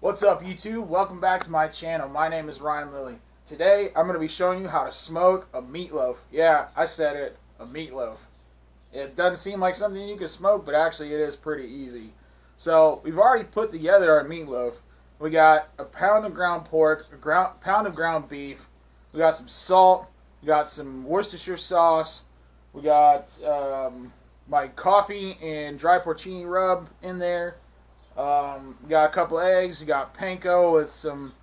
What's up, YouTube? Welcome back to my channel. My name is Ryan Lilly. Today I'm going to be showing you how to smoke a meatloaf. Yeah, I said it, a meatloaf. It doesn't seem like something you can smoke, but actually it is pretty easy. So we've already put together our meatloaf. We got a pound of ground pork, a pound of ground beef. We got some salt. We got some Worcestershire sauce. We got my coffee and dry porcini rub in there. We got a couple eggs. You got panko with some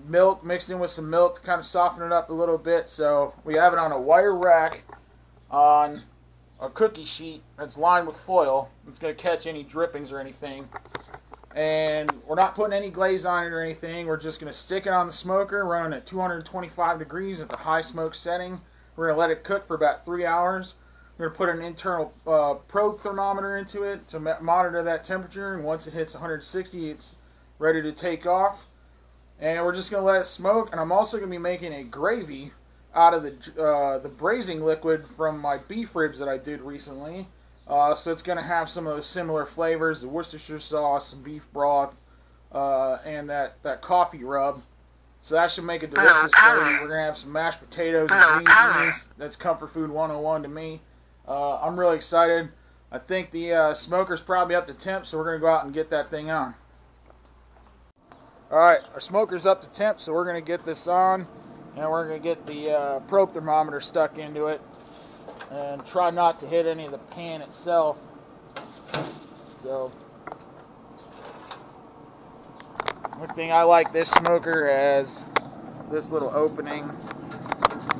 milk mixed in with some milk to kind of soften it up a little bit. So we have it on a wire rack on a cookie sheet that's lined with foil. It's going to catch any drippings or anything. And we're not putting any glaze on it or anything. We're just going to stick it on the smoker, running at 225 degrees at the high smoke setting. We're going to let it cook for about 3 hours. We're going to put an internal probe thermometer into it to monitor that temperature, and once it hits 160, it's ready to take off. And we're just going to let it smoke, and I'm also going to be making a gravy out of the braising liquid from my beef ribs that I did recently. So it's going to have some of those similar flavors, the Worcestershire sauce, some beef broth, and that coffee rub. So that should make a delicious gravy. We're going to have some mashed potatoes and green beans. That's comfort food 101 to me. I'm really excited. I think the smoker's probably up to temp, so we're going to go out and get that thing on. Alright, our smoker's up to temp, so we're going to get this on, and we're going to get the probe thermometer stuck into it, and try not to hit any of the pan itself. So, one thing I like this smoker has this little opening.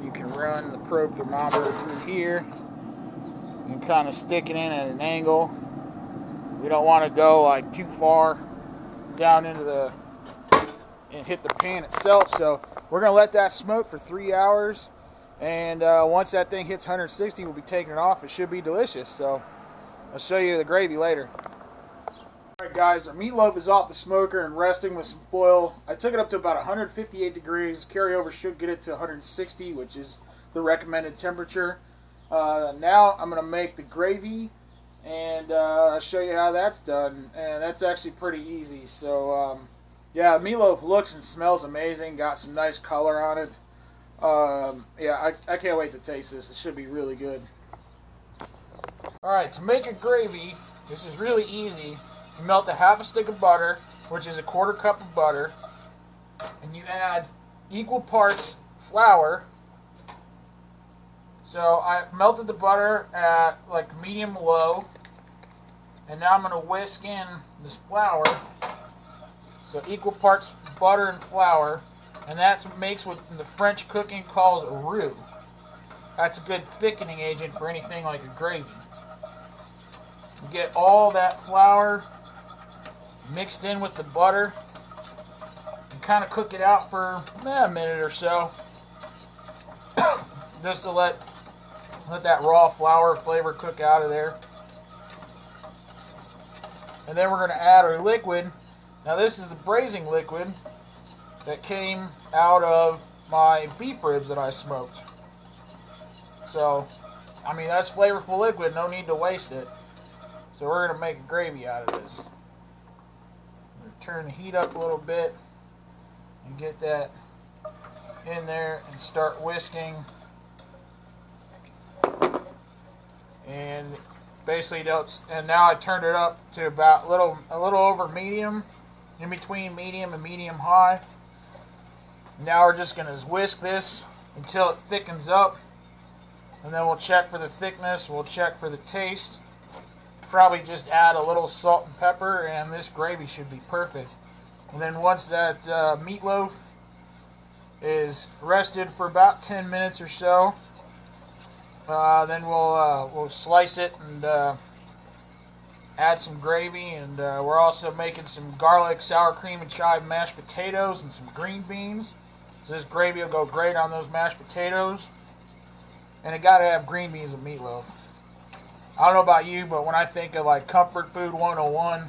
You can run the probe thermometer through here and kind of stick it in at an angle. We don't want to go like too far down into and hit the pan itself. So we're going to let that smoke for 3 hours, and once that thing hits 160, we'll be taking it off. It should be delicious. So I'll show you the gravy later. Alright guys, our meatloaf is off the smoker and resting with some foil. I took it up to about 158 degrees. Carryover should get it to 160, which is the recommended temperature. Now I'm going to make the gravy, and I'll show you how that's done. And that's actually pretty easy. So yeah, the meatloaf looks and smells amazing. Got some nice color on it. Yeah, I can't wait to taste this. It should be really good. Alright, to make a gravy, this is really easy. You melt a half a stick of butter, which is a 1/4 cup of butter, and you add equal parts flour. So I melted the butter at like medium low, and now I'm going to whisk in this flour. So equal parts butter and flour, and that makes what the French cooking calls a roux. That's a good thickening agent for anything like a gravy. You get all that flour mixed in with the butter and kind of cook it out for a minute or so, just to let that raw flour flavor cook out of there. And then we're going to add our liquid. Now this is the braising liquid that came out of my beef ribs that I smoked. So, I mean, that's flavorful liquid, no need to waste it. So we're going to make a gravy out of this. I'm going to turn the heat up a little bit and get that in there and start whisking. And basically, and now I turned it up to about a little over medium, in between medium and medium high. Now we're just going to whisk this until it thickens up, and then we'll check for the thickness, we'll check for the taste. Probably just add a little salt and pepper, and this gravy should be perfect. And then once that meatloaf is rested for about 10 minutes or so, then we'll slice it and add some gravy, and we're also making some garlic, sour cream, and chive mashed potatoes and some green beans. So this gravy will go great on those mashed potatoes, and it got to have green beans with meatloaf. I don't know about you, but when I think of like comfort food 101,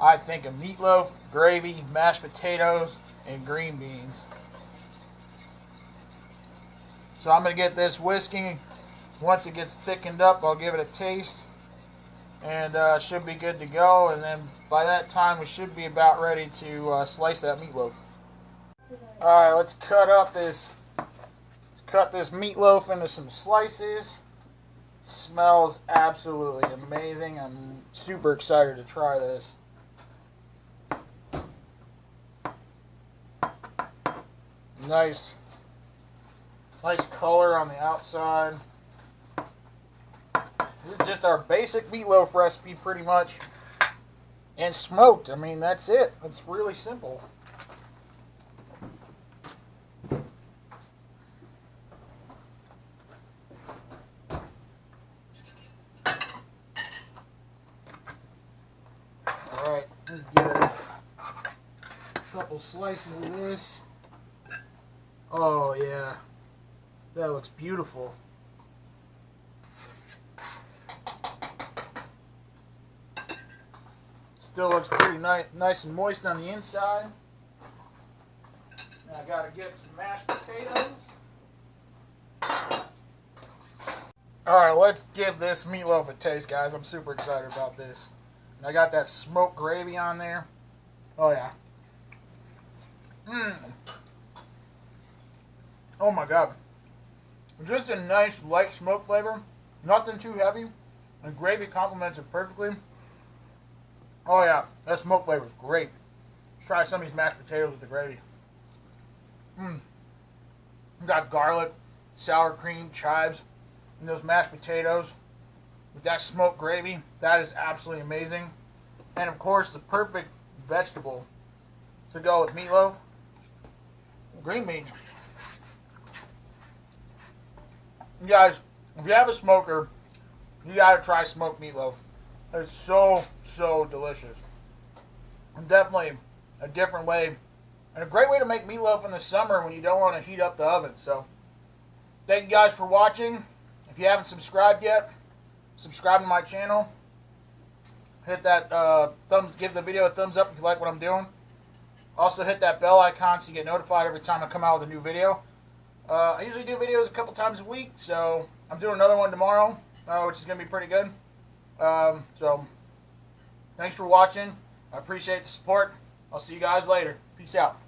I think of meatloaf, gravy, mashed potatoes, and green beans. So I'm going to get this whisking. Once it gets thickened up, I'll give it a taste. and should be good to go. And then by that time, we should be about ready to slice that meatloaf. All right, let's cut this meatloaf into some slices. Smells absolutely amazing. I'm super excited to try this. Nice color on the outside. This is just our basic meatloaf recipe pretty much. And smoked. I mean, that's it. It's really simple. Alright, let's get a couple slices of this. Oh yeah, that looks beautiful. Still looks pretty nice and moist on the inside. Now I gotta get some mashed potatoes. Alright, let's give this meatloaf a taste, guys. I'm super excited about this. And I got that smoked gravy on there. Oh yeah. Oh my god. Just a nice light smoke flavor. Nothing too heavy. And gravy complements it perfectly. Oh yeah, that smoke flavor is great. Let's try some of these mashed potatoes with the gravy. We got garlic, sour cream, chives, and those mashed potatoes with that smoked gravy. That is absolutely amazing. And of course, the perfect vegetable to go with meatloaf. Green beans. You guys, if you have a smoker, you gotta try smoked meatloaf. It's so delicious. And definitely a different way, and a great way to make meatloaf in the summer when you don't want to heat up the oven. So, thank you guys for watching. If you haven't subscribed yet, subscribe to my channel. Hit that give the video a thumbs up if you like what I'm doing. Also hit that bell icon so you get notified every time I come out with a new video. I usually do videos a couple times a week, so I'm doing another one tomorrow, which is going to be pretty good. So, thanks for watching. I appreciate the support. I'll see you guys later. Peace out.